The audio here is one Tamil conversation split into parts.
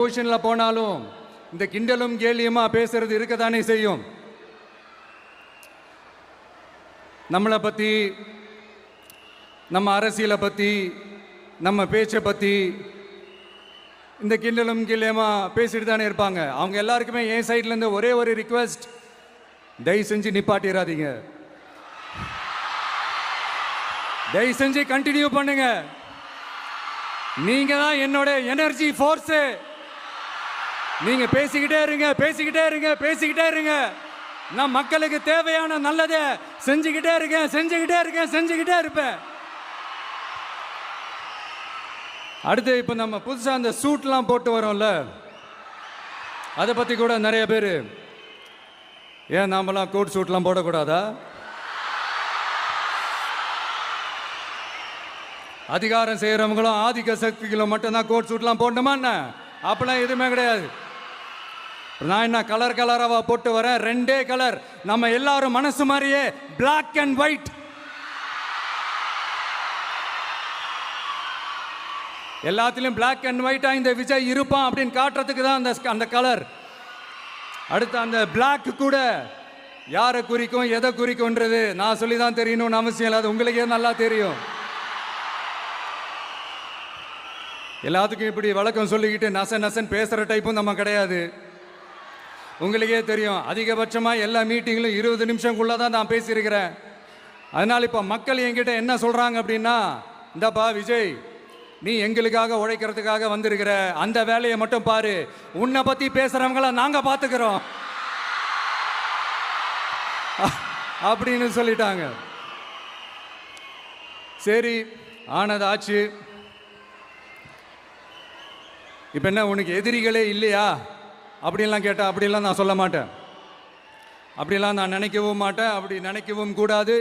பொசிஷன்ல போனாலும் இந்த கிண்டலும் கேலியுமா பேசுறது இருக்கதானே செய்யும். நம்மளை பற்றி, நம்ம அரசியலை பற்றி, நம்ம பேச்சை பற்றி இந்த கிண்டலும் கேலியுமா பேசிட்டு தானே இருப்பாங்க. அவங்க எல்லாருக்குமே என் சைட்லேருந்து ஒரே ஒரு ரிக்வெஸ்ட், தயவு செஞ்சு நிப்பாட்டிடாதீங்க. தயவு செஞ்சு கண்டினியூ பண்ணுங்க. நீங்க தான் என்னோட எனர்ஜி ஃபோர்ஸு. நீங்க பேசிக்கிட்டே இருங்க, பேசிக்கிட்டே இருங்க, பேசிக்கிட்டே இருங்க. நான் மக்களுக்கு தேவையான நல்லதை செஞ்சுக்கிட்டே இருக்கேன், செஞ்சுக்கிட்டே இருக்கேன், செஞ்சுக்கிட்டே இருப்பேன். அடுத்து இப்போ நம்ம புதுசாக அந்த சூட்லாம் போட்டு வரோம்ல, அதை பற்றி கூட நிறைய பேர், ஏன் நாமெல்லாம் கோட் சூட்லாம் போடக்கூடாதா? அதிகாரம் செய்கிறவங்களும் ஆதிக்க சக்திகளும் மட்டும்தான் கோட் சூட்லாம் போடணுமா என்ன? அப்பெல்லாம் எதுவுமே கிடையாது. நான் என்ன கலர் கலராக போட்டு வரேன், ரெண்டே கலர். நம்ம எல்லாரும் மனசு மாதிரியே பிளாக் அண்ட் ஒயிட். எல்லாத்திலும் பிளாக் அண்ட் ஒயிட்டா இந்த விஜய் இருப்பான் அப்படின்னு காட்டுறதுக்கு தான் அந்த கலர். அடுத்து அந்த பிளாக் கூட யாரை குறிக்கும், எதை குறிக்கும்ன்றது நான் சொல்லி தான் தெரியணும்னு அவசியம் இல்லை, அது உங்களுக்கே நல்லா தெரியும். எல்லாத்துக்கும் இப்படி வழக்கம் சொல்லிக்கிட்டு நசன் பேசுகிற டைப்பும் நம்ம கிடையாது. உங்களுக்கே தெரியும், அதிகபட்சமாக எல்லா மீட்டிங்கிலும் 20 நிமிஷங்குள்ளே தான் நான் பேசியிருக்கிறேன். அதனால் இப்போ மக்கள் என்கிட்ட என்ன சொல்கிறாங்க அப்படின்னா, இந்தப்பா விஜய், நீ எங்களுக்காக உழைக்கிறதுக்காக வந்திருக்கிற, அந்த வேலையை மட்டும் பாரு, உன்னை பற்றி பேசுகிறவங்கள நாங்கள் பார்த்துக்கிறோம் அப்படின்னு சொல்லிட்டாங்க. சரி, ஆனது ஆச்சு. இப்போ என்ன, உனக்கு எதிரிகளே இல்லையா அப்படின்லாம் கேட்டால் அப்படிலாம் நான் சொல்ல மாட்டேன். அப்படிலாம் நான் நினைக்கவும் மாட்டேன், அப்படி நினைக்கவும் கூடாது.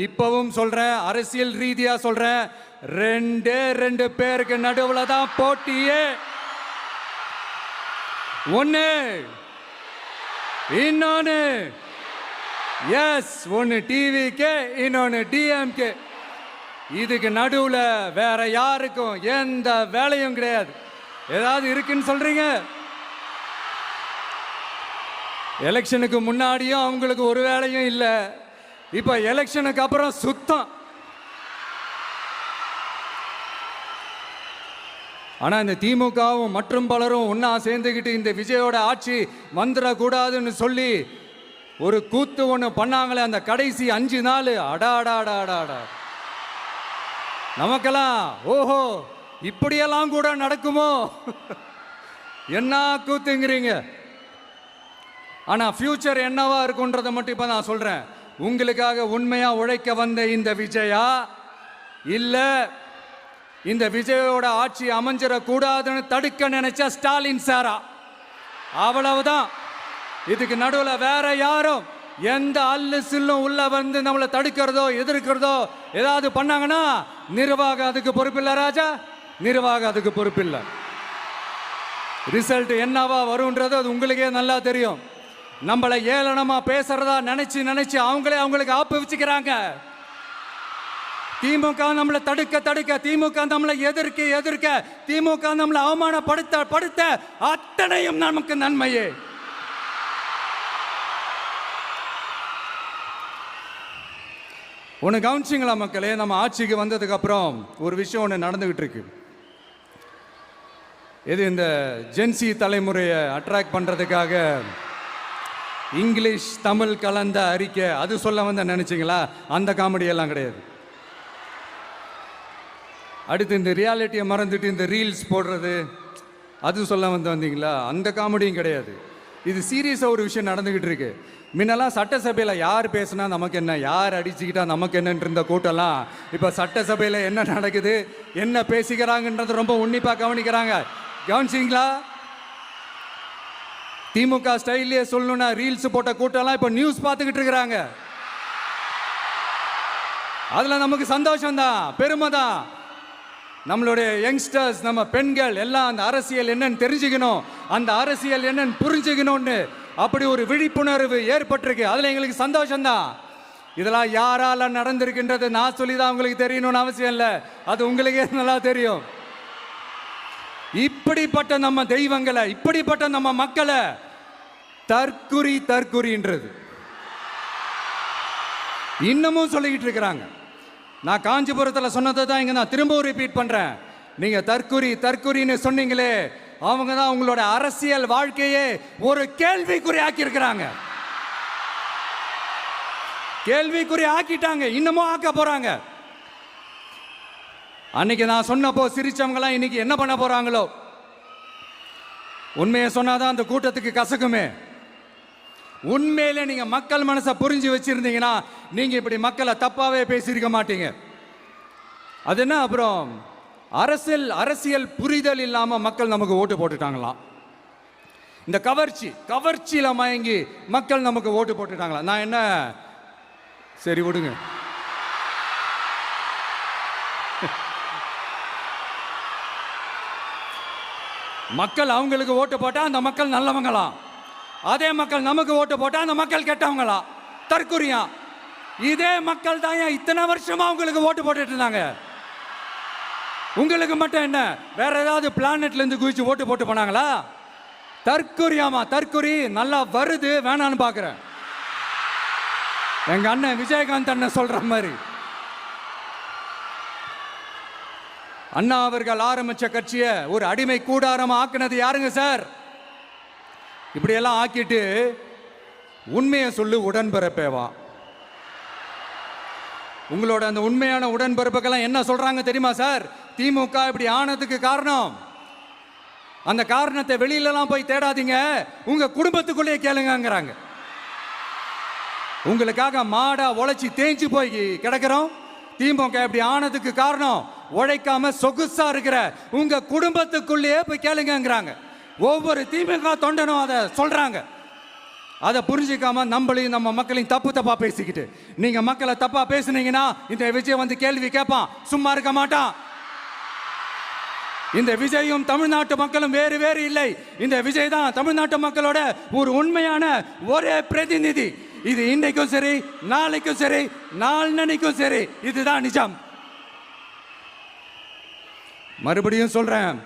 இப்பவும் சொல்கிறேன், அரசியல் ரீதியாக சொல்கிறேன், 2 பேருக்கு நடுவில் தான் போட்டியே. ஒன்று, இன்னொன்று எஸ், ஒன்று டிவிகே, இன்னொன்று டிஎம்கே. இதுக்கு நடுவில் வேற யாருக்கும் எந்த வேலையும் கிடையாது. ஏதாவது இருக்குன்னு சொல்றீங்க? எலெக்ஷனுக்கு முன்னாடியும் அவங்களுக்கு ஒரு வேலையும் இல்லை, இப்போ எலெக்ஷனுக்கு அப்புறம் சுத்தம். ஆனால் இந்த திமுகவும் மற்றும் பலரும் ஒன்றா சேர்ந்துக்கிட்டு இந்த விஜயோட ஆட்சி வந்துடக்கூடாதுன்னு சொல்லி ஒரு கூத்து ஒன்று பண்ணாங்களே, அந்த கடைசி 5 நாள், அடாடாடாடாடா, நமக்கெல்லாம் ஓஹோ இப்படியெல்லாம் கூட நடக்குமோ என்ன கூத்துங்கிறீங்க. ஆனால் ஃபியூச்சர் என்னவா இருக்குன்றதை மட்டும் இப்போ நான் சொல்கிறேன். உங்களுக்காக உண்மையாக உழைக்க வந்த இந்த விஜயா, இல்லை இந்த விஜயோட ஆட்சி அமைஞ்சிடக்கூடாதுன்னு தடுக்க நினைச்ச ஸ்டாலின் சாரா, அவ்வளவுதான். இதுக்கு நடுவில் வேற யாரும் எந்த அல்லு சில்லும் உள்ள வந்து நம்மளை தடுக்கிறதோ எதிர்க்கிறதோ ஏதாவது பண்ணாங்கன்னா நிர்வாகம் அதுக்கு பொறுப்பில்லை ராஜா, நிர்வாகம் அதுக்கு பொறுப்பில்லை. ரிசல்ட் என்னவா வரும்ன்றது அது உங்களுக்கே நல்லா தெரியும். நம்மளை ஏளனமா பேசுறதா நினைச்சு அவங்களுக்கு ஆப்பு வச்சுக்கிறாங்க. திமுக நம்மளை தடுக்க, திமுக நம்மளை எதிர்க்க, திமுக நம்மளை அவமானப்படுத்த அத்தனையும் நமக்கு நன்மையே. ஒன்று கவனிச்சிங்களா மக்களே, நம்ம ஆட்சிக்கு வந்ததுக்கு அப்புறம் ஒரு விஷயம் ஒன்று நடந்துகிட்டு இருக்கு. இது இந்த ஜென்சி தலைமுறையை அட்ராக்ட் பண்ணுறதுக்காக இங்கிலீஷ் தமிழ் கலந்த அறிக்கை, அது சொல்ல வந்த நினைச்சிங்களா? அந்த காமெடியெல்லாம் கிடையாது. அடுத்து இந்த ரியாலிட்டியை மறந்துட்டு இந்த ரீல்ஸ் போடுறது, அது சொல்ல வந்தீங்களா? அந்த காமெடியும் கிடையாது. இது சீரியஸாக ஒரு விஷயம் நடந்துக்கிட்டு இருக்கு. முன்னெல்லாம் சட்டசபையில் யார் பேசுனா நமக்கு என்ன, யார் அடிச்சுக்கிட்டா நமக்கு என்னன்னு இருந்த கூட்டம்லாம் இப்போ சட்டசபையில் என்ன நடக்குது, என்ன பேசிக்கிறாங்கன்றது ரொம்ப உன்னிப்பாக கவனிக்கிறாங்க. கவனிச்சிங்களா? திமுக ஸ்டைல்லையே சொல்லணும்னா ரீல்ஸ் போட்ட கூட்டம்லாம் இப்போ நியூஸ் பார்த்துக்கிட்டு இருக்கிறாங்க. அதில் நமக்கு சந்தோஷம்தான், பெருமை தான். நம்மளுடைய யங்ஸ்டர்ஸ், நம்ம பெண்கள் எல்லாம் அந்த அரசியல் என்னன்னு தெரிஞ்சுக்கணும், அந்த அரசியல் என்னன்னு புரிஞ்சுக்கணும்னு அப்படி ஒரு விழிப்புணர்வு ஏற்பட்டிருக்கு. அதில் எங்களுக்கு சந்தோஷம்தான். இதெல்லாம் யாரால நடந்திருக்கின்றது நான் சொல்லி தான் உங்களுக்கு தெரியணும்னு அவசியம் இல்லை, அது உங்களுக்கே நல்லா தெரியும். இப்படிப்பட்ட நம்ம தெய்வங்களை, இப்படிப்பட்ட நம்ம மக்களை தற்குறின்றது இன்னமும் சொல்லிக்கிட்டு இருக்கிறாங்க. நான் காஞ்சிபுரத்தில் சொன்னதை தான் இங்க நான் திரும்பவும் ரிப்பீட் பண்றேன். நீங்க தற்குறின்னு சொன்னீங்களே, அவங்க தான் உங்களோட அரசியல் வாழ்க்கையே ஒரு கேள்விக்குறி ஆக்கி இருக்கிறாங்க. கேள்விக்குறி ஆக்கிட்டாங்க, இன்னமும் ஆக்க போறாங்க. அன்னைக்கு நான் சொன்னப்போ சிரிச்சவங்களாம் இன்னைக்கு என்ன பண்ண போறாங்களோ. உண்மையை சொன்னாதான் அந்த கூட்டத்துக்கு கசக்குமே. உண்மையிலே நீங்க மக்கள் மனசை புரிஞ்சு வச்சிருந்தீங்கன்னா நீங்க இப்படி மக்களை தப்பாவே பேசியிருக்க மாட்டீங்க. அது என்ன, அப்புறம் அரசியல் புரிதல் இல்லாம மக்கள் நமக்கு ஓட்டு போட்டுட்டாங்களாம். இந்த கவர்ச்சியில மயங்கி மக்கள் நமக்கு ஓட்டு போட்டுட்டாங்களா. நான் என்ன, சரி விடுங்க. மக்கள் அவங்களுக்கு ஓட்டு போட்டா அந்த மக்கள் நல்லவங்களாம், அதே மக்கள் நமக்கு ஓட்டு போட்டா அந்த மக்கள் கெட்டவங்களா, தற்குறியா. இதே மக்கள் தான் இத்தனை வருஷமா உங்களுக்கு ஓட்டு போட்டுட்டு இருந்தாங்க. உங்களுக்கு மட்டும் என்ன, வேற ஏதாவது பிளானட்ல இருந்து குதிச்சு ஓட்டு போட்டு போனாங்களா? தற்குறியாமா, தற்குறி நல்லா வருது, வேணான்னு பாக்குறேன். எங்க அண்ணன் விஜயகாந்த் அண்ணன் சொல்ற மாதிரி, அண்ணா அவர்கள் ஆரம்பிச்ச கட்சியை ஒரு அடிமை கூடாரமா ஆக்குனது யாருங்க சார்? இப்படியெல்லாம் ஆக்கிட்டு உண்மையை சொல்லு உடன்பிறப்பேவா. உங்களோட அந்த உண்மையான உடன்பிறப்புக்கெல்லாம் என்ன சொல்றாங்க தெரியுமா சார்? திமுக இப்படி ஆனதுக்கு காரணம், அந்த காரணத்தை வெளியிலலாம் போய் தேடாதீங்க, உங்க குடும்பத்துக்குள்ளேயே கேளுங்கிறாங்க. உங்களுக்காக மாடா உழைச்சி தேஞ்சு போய் கிடக்கிறோம். திமுக இப்படி ஆனதுக்கு காரணம் உழைக்காம சொகுசா இருக்கிற உங்க குடும்பத்துக்குள்ளேயே போய் கேளுங்கிறாங்க. ஒவ்வொரு திமுக தொண்டனும் அதை சொல்றாங்க. அதை புரிஞ்சிக்காம நம்மளையும் நம்ம மக்களையும் தப்பா பேசிக்கிட்டு, நீங்க மக்களை தப்பா பேசுனீங்கன்னா இந்த விஜய் வந்து கேள்வி கேட்பான், சும்மா இருக்க மாட்டான். இந்த விஜயும் தமிழ்நாட்டு மக்களும் வேறு இல்லை. இந்த விஜய் தான் தமிழ்நாட்டு மக்களோட ஒரு உண்மையான ஒரே பிரதிநிதி. இது இன்னைக்கும் சரி, நாளைக்கும் சரி, நாளன்னைக்கும் சரி, இதுதான் நிஜம். மறுபடியும் சொல்றேன்,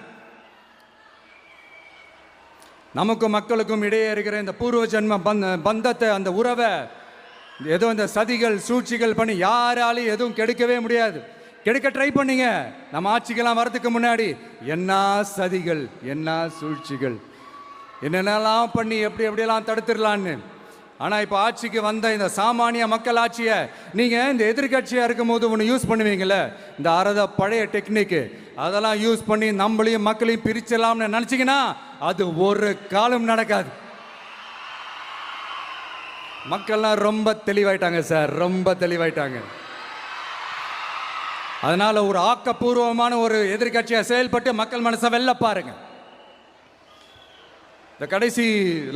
நமக்கும் மக்களுக்கும் இடையே இருக்கிற இந்த பூர்வ ஜென்ம பந்தத்தை, அந்த உறவை ஏதோ இந்த சதிகள் சூழ்ச்சிகள் பண்ணி யாராலையும் எதுவும் கெடுக்கவே முடியாது. கெடுக்க ட்ரை பண்ணீங்க நம்ம ஆட்சிக்கெல்லாம் வரதுக்கு முன்னாடி. என்ன சதிகள், என்ன சூழ்ச்சிகள், என்னென்னலாம் பண்ணி எப்படியெல்லாம் தடுத்துடலான்னு. ஆனால் இப்போ ஆட்சிக்கு வந்த இந்த சாமானிய மக்கள் ஆட்சியை நீங்கள் இந்த எதிர்கட்சியாக இருக்கும் போது ஒன்று யூஸ் பண்ணுவீங்கள்ல, இந்த பழைய டெக்னிக்கு, அதெல்லாம் யூஸ் பண்ணி நம்மளையும் மக்களையும் பிரிச்சலாம்னு நினச்சிங்கன்னா அது ஒரு காலம் நடக்காது. மக்கள்லாம் ரொம்ப தெளிவாயிட்டாங்க சார், ரொம்ப தெளிவாயிட்டாங்க. அதனால ஒரு ஆக்கப்பூர்வமான ஒரு எதிர்கட்சியாக செயல்பட்டு மக்கள் மனசை வெல்ல பாருங்க. இந்த கடைசி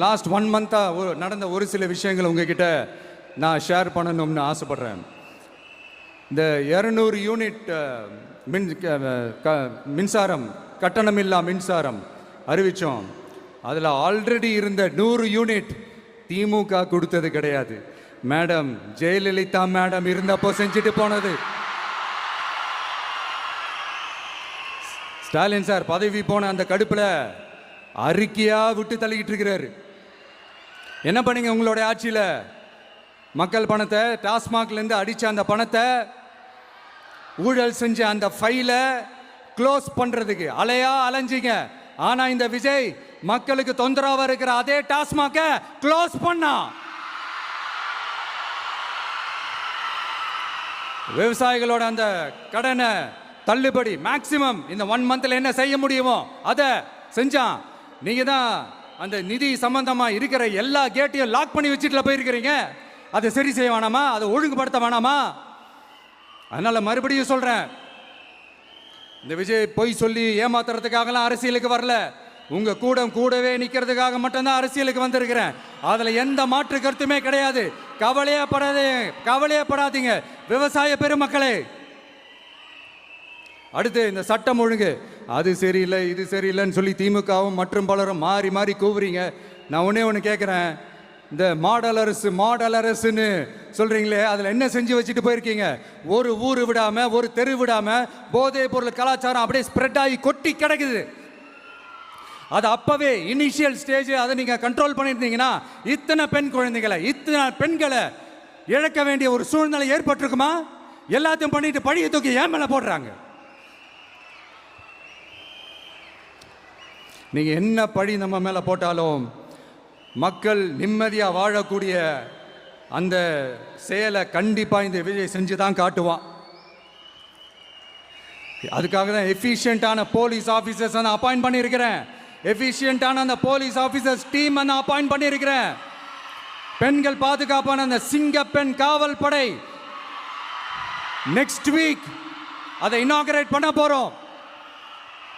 லாஸ்ட் 1 மந்த்தாக நடந்த ஒரு சில விஷயங்கள் உங்ககிட்ட நான் ஷேர் பண்ணணும்னு ஆசைப்படுறேன். இந்த 200 யூனிட் மின்சாரம், கட்டணமில்லா மின்சாரம் அறிவித்தோம். அதில் ஆல்ரெடி இருந்த 100 யூனிட் திமுக கொடுத்தது கிடையாது மேடம், ஜெயலலிதா மேடம் இருந்தப்போ செஞ்சுட்டு போனது. ஸ்டாலின் சார் பதவி போன அந்த கடுப்பில் அறிக்கையா விட்டு தள்ளிக்கிட்டு இருக்கிறாரு. என்ன பண்ணீங்க உங்களுடைய ஆட்சியில்? மக்கள் பணத்தை, டாஸ்மாக்ல இருந்து அடிச்ச அந்த பணத்தை, ஊழல் செஞ்ச அந்த ஃபைலை க்ளோஸ் பண்றதுக்கு அலைஞ்சீங்க. ஆனா இந்த விஜய் மக்களுக்கு தொந்தரவா இருக்கிற அதே டாஸ்மாக க்ளோஸ் பண்ணா. விவசாயிகளோட அந்த கடனை தள்ளுபடி மேக்சிமம் இந்த 1 மந்த்ல என்ன செய்ய முடியுமோ அதை செஞ்சான். நீங்க தான் அந்த நிதி சம்பந்தமா இருக்கிற எல்லா கேட்டையும் லாக் பண்ணி வச்சுட்டு போயிருக்கிறீங்க. அதை சரி செய்ய வேணாமா? அதை ஒழுங்குபடுத்த வேணாமா? அதனால மறுபடியும் சொல்றேன், இந்த விஜய் பொய் சொல்லி ஏமாத்துறதுக்காகலாம் அரசியலுக்கு வரல. உங்க கூடவே நிக்கிறதுக்காக மட்டும்தான் அரசியலுக்கு வந்திருக்கிறேன். அதுல எந்த மாற்று கருத்துமே கிடையாது. கவலையப்படாதீங்க விவசாய பெருமக்களே. அடுத்து இந்த சட்டம் ஒழுங்கு, அது சரியில்லை இது சரியில்லைன்னு சொல்லி திமுகவும் மற்றும் பலரும் மாறி மாறி கூவுறீங்க. நான் ஒன்று கேட்குறேன், இந்த மாடல் அரசுன்னு சொல்றீங்களே, அதில் என்ன செஞ்சு வச்சுட்டு போயிருக்கீங்க? ஒரு ஊர் விடாம, ஒரு தெரு விடாம போதைப் பொருள் கலாச்சாரம் அப்படியே ஸ்ப்ரெட் ஆகி கொட்டி கிடக்குது. அது அப்பவே இனிஷியல் ஸ்டேஜ் அதை நீங்க கண்ட்ரோல் பண்ணியிருந்தீங்கன்னா இத்தனை பெண் குழந்தைகளை, இத்தனை பெண்களை இழக்க வேண்டிய ஒரு சூழ்நிலை ஏற்பட்டிருக்குமா? எல்லாத்தையும் பண்ணிட்டு பழிய தூக்கி ஏன் மேல போடுறாங்க. நீங்க என்ன பழி நம்ம மேல போட்டாலும் மக்கள் நிம்மதியா வாழக்கூடிய அந்த செயலை கண்டிப்பா இந்த விஜய் செஞ்சு தான் காட்டுவான். அதுக்காக தான் எஃபிஷியன்டான போலீஸ் ஆஃபீஸர்ஸ் நான் அப்பாயிண்ட் பண்ணியிருக்கிறேன். எஃபிஷியன்டான அந்த போலீஸ் ஆஃபீஸர்ஸ் டீம் நான் அப்பாயிண்ட் பண்ணியிருக்கிறேன். பெண்கள் பாதுகாப்பான அந்த சிங்க பெண் காவல் படை நெக்ஸ்ட் வீக் அதை இனாகரேட் பண்ண போறோம்.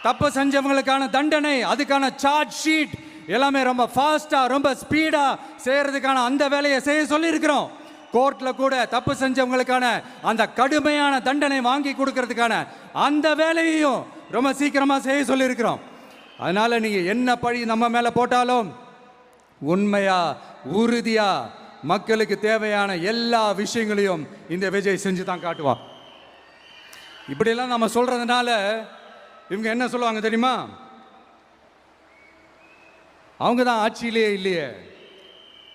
தப்பு செஞ்சவங்களுக்கான தண்டனை, அதுக்கான சார்ஜ் ஷீட் எல்லாமே ரொம்ப ஃபாஸ்டா, ரொம்ப ஸ்பீடா செய்யறதுக்கான அந்த வேலையை செய்ய சொல்லி இருக்கிறோம். கோர்ட்ல கூட தப்பு செஞ்சவங்களுக்கான அந்த கடுமையான தண்டனை வாங்கி கொடுக்கறதுக்கான அந்த வேலையையும் ரொம்ப சீக்கிரமா செய்ய சொல்லி இருக்கிறோம். அதனால நீங்க என்ன பழி நம்ம மேல போட்டாலும் உண்மையா உறுதியா மக்களுக்கு தேவையான எல்லா விஷயங்களையும் இந்த விஜய் செஞ்சு தான் காட்டுவான். இப்படியெல்லாம் நம்ம சொல்றதுனால இவங்க என்ன சொல்லுவாங்க தெரியுமா? அவங்க தான் ஆட்சியிலே இல்லையே,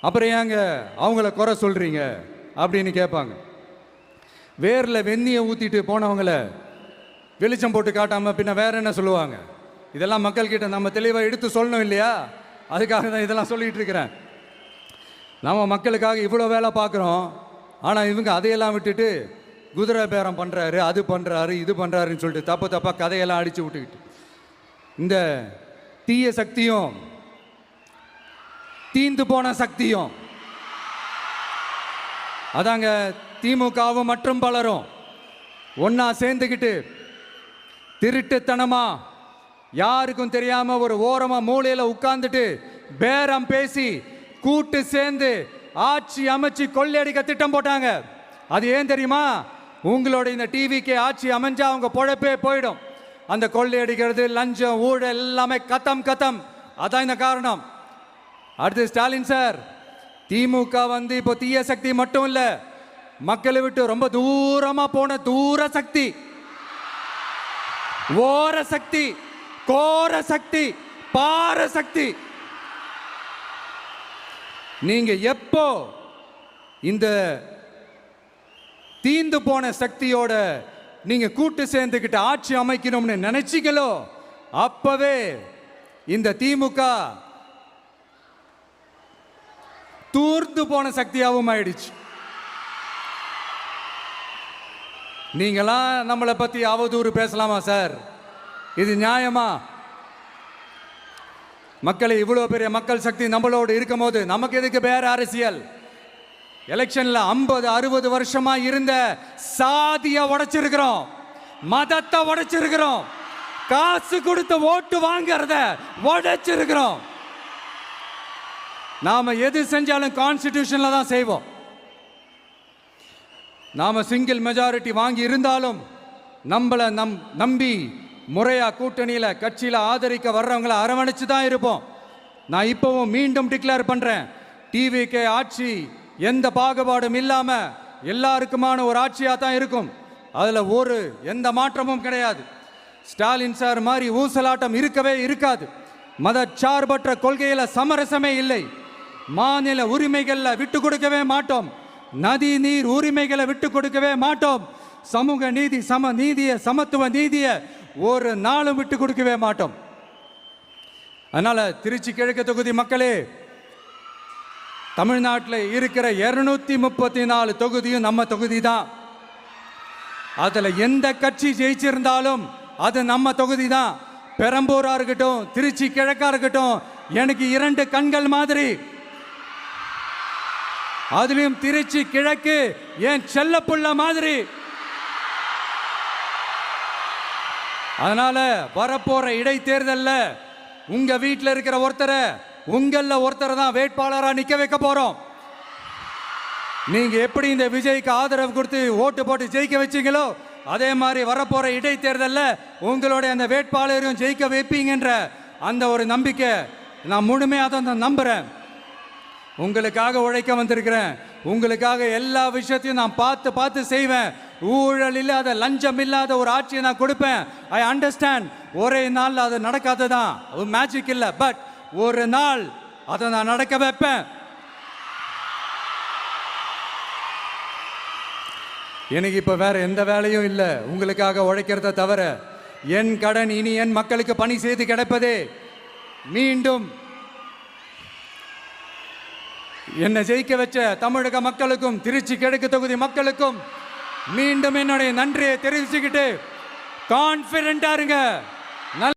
அப்புறம் ஏங்க அவங்கள குறை சொல்றீங்க அப்படின்னு கேட்பாங்க. வேரில் வெந்நியை ஊற்றிட்டு போனவங்கள வெளிச்சம் போட்டு காட்டாமல் பின்ன வேற என்ன சொல்லுவாங்க? இதெல்லாம் மக்கள்கிட்ட நம்ம தெளிவாக எடுத்து சொல்லணும் இல்லையா? அதுக்காக தான் இதெல்லாம் சொல்லிட்டு இருக்கிறேன். நம்ம மக்களுக்காக இவ்வளோ வேலை பார்க்குறோம், ஆனால் இவங்க அதையெல்லாம் விட்டுட்டு குதிரை பேரம் பண்ணுறாரு, அது பண்ணுறாரு, இது பண்ணுறாருன்னு சொல்லிட்டு தப்பாக கதையெல்லாம் அடித்து விட்டுக்கிட்டு இந்த தீய சக்தியும் தீந்து போன சக்தியும் அதாங்க திமுகவும் மற்றும் பலரும் ஒன்னா சேர்ந்துக்கிட்டு திருட்டுத்தனமா யாருக்கும் தெரியாம ஒரு ஓரமா மூலையில உட்கார்ந்துட்டு பேரம் பேசி கூட்டு சேர்ந்து ஆட்சி அமைச்சு கொள்ளையடிக்க திட்டம் போட்டாங்க. அது ஏன் தெரியுமா? உங்களோட இந்த டிவிக்கு ஆட்சி அமைஞ்சா அவங்க பொழப்பே போயிடும். அந்த கொள்ளையடிக்கிறது, லஞ்சம், ஊழல் எல்லாமே கத்தம் கத்தம். அதான் இந்த காரணம். அடுத்து ஸ்டாலின் சார், திமுக வந்து இப்போ தீய சக்தி மட்டும் இல்ல, மக்களை விட்டு ரொம்ப தூரமா போன தூர சக்தி, ஓர சக்தி, கோர சக்தி, பார சக்தி. நீங்க எப்போ இந்த தீந்து போன சக்தியோட நீங்க கூட்டு சேர்ந்துக்கிட்டு ஆட்சி அமைக்கணும்னு நினைச்சீங்களோ அப்பவே இந்த திமுக தூர்ந்து போன சக்தியாகவும் ஆயிடுச்சு. நீங்களாம் நம்மளை பத்தி அவதூறு பேசலாமா சார்? இது நியாயமா? மக்களை இவ்வளவு பெரிய மக்கள் சக்தி நம்மளோடு இருக்கும் போது நமக்கு எதுக்கு வேற அரசியல்? எலெக்ஷன்ல 50-60 வருஷமா இருந்த சாதிய உடைச்சிருக்கிறோம், மதத்தை உடைச்சிருக்கிறோம், காசு கொடுத்து ஓட்டு வாங்கறத உடைச்சிருக்கிறோம். நாம எது செஞ்சாலும் கான்ஸ்டிடியூஷன்ல தான் செய்வோம். நாம சிங்கிள் மெஜாரிட்டி வாங்கி இருந்தாலும் நம்மளை நம்பி முறையா கூட்டணியில கட்சியில ஆதரிக்க வர்றவங்களை அரவணைச்சு தான் இருப்போம். நான் இப்பவும் மீண்டும் டிக்ளேர் பண்றேன், டிவிகே ஆட்சி எந்த பாகுபாடும் இல்லாம எல்லாருக்குமான ஒரு ஆட்சியா தான் இருக்கும். அதுல எந்த மாற்றமும் கிடையாது. ஸ்டாலின் சார் மாதிரி ஊசலாட்டம் இருக்கவே இருக்காது. மதச்சார்பற்ற கொள்கையில சமரசமே இல்லை. மாநில உரிமைகள்ல விட்டு கொடுக்கவே மாட்டோம். நதி நீர் உரிமைகளை விட்டு கொடுக்கவே மாட்டோம். சமூக நீதி, சம நீதிய, சமத்துவ நீதிய ஒரு நாளும் விட்டு கொடுக்கவே மாட்டோம். அதனால திருச்சி கிழக்கு தொகுதி மக்களே, தமிழ்நாட்டில் இருக்கிற 234 தொகுதியும் நம்ம தொகுதி தான். அதுல எந்த கட்சி ஜெயிச்சிருந்தாலும் அது நம்ம தொகுதி தான். பெரம்பூரா இருக்கட்டும், திருச்சி கிழக்கா இருக்கட்டும், எனக்கு 2 கண்கள் மாதிரி. அதுலயும் திருச்சி கிழக்கு என் செல்ல புள்ள மாதிரி. அதனால வரப்போற இடைத்தேர்தல்ல உங்க வீட்டில் இருக்கிற ஒருத்தரை, உங்கள ஒருத்தரை தான் வேட்பாளரா நிக்க வைக்க போறோம். நீங்க எப்படி இந்த விஜய்க்கு ஆதரவு கொடுத்து ஓட்டு போட்டு ஜெயிக்க வச்சீங்களோ அதே மாதிரி வரப்போற இடைத்தேர்தல்ல உங்களுடைய அந்த வேட்பாளரையும் ஜெயிக்க வைப்பீங்கன்ற அந்த ஒரு நம்பிக்கை நான் முழுமையாக தான் நம்புறேன். உங்களுக்காக உழைக்க வந்திருக்கிறேன். உங்களுக்காக எல்லா விஷயத்தையும் நான் பார்த்து செய்வேன். ஊழல் இல்லாத லஞ்சம் இல்லாத ஒரு ஆட்சியை நான் கொடுப்பேன். I understand. ஒரே நாள் அது நடக்காததான், மேஜிக் இல்லை. பட் ஒரு நாள் அதை நான் நடக்க வைப்பேன். எனக்கு இப்போ வேற எந்த வேலையும் இல்லை உங்களுக்காக உழைக்கிறத தவிர. என் கடன் இனி என் மக்களுக்கு பணி செய்து கிடைப்பதே. மீண்டும் என்னை ஜெயிக்க வச்ச தமிழக மக்களுக்கும் திருச்சி கிழக்கு தொகுதி மக்களுக்கும் மீண்டும் என்னுடைய நன்றியை தெரிவிச்சுக்கிட்டு கான்ஃபிடென்ட்டா இருங்க.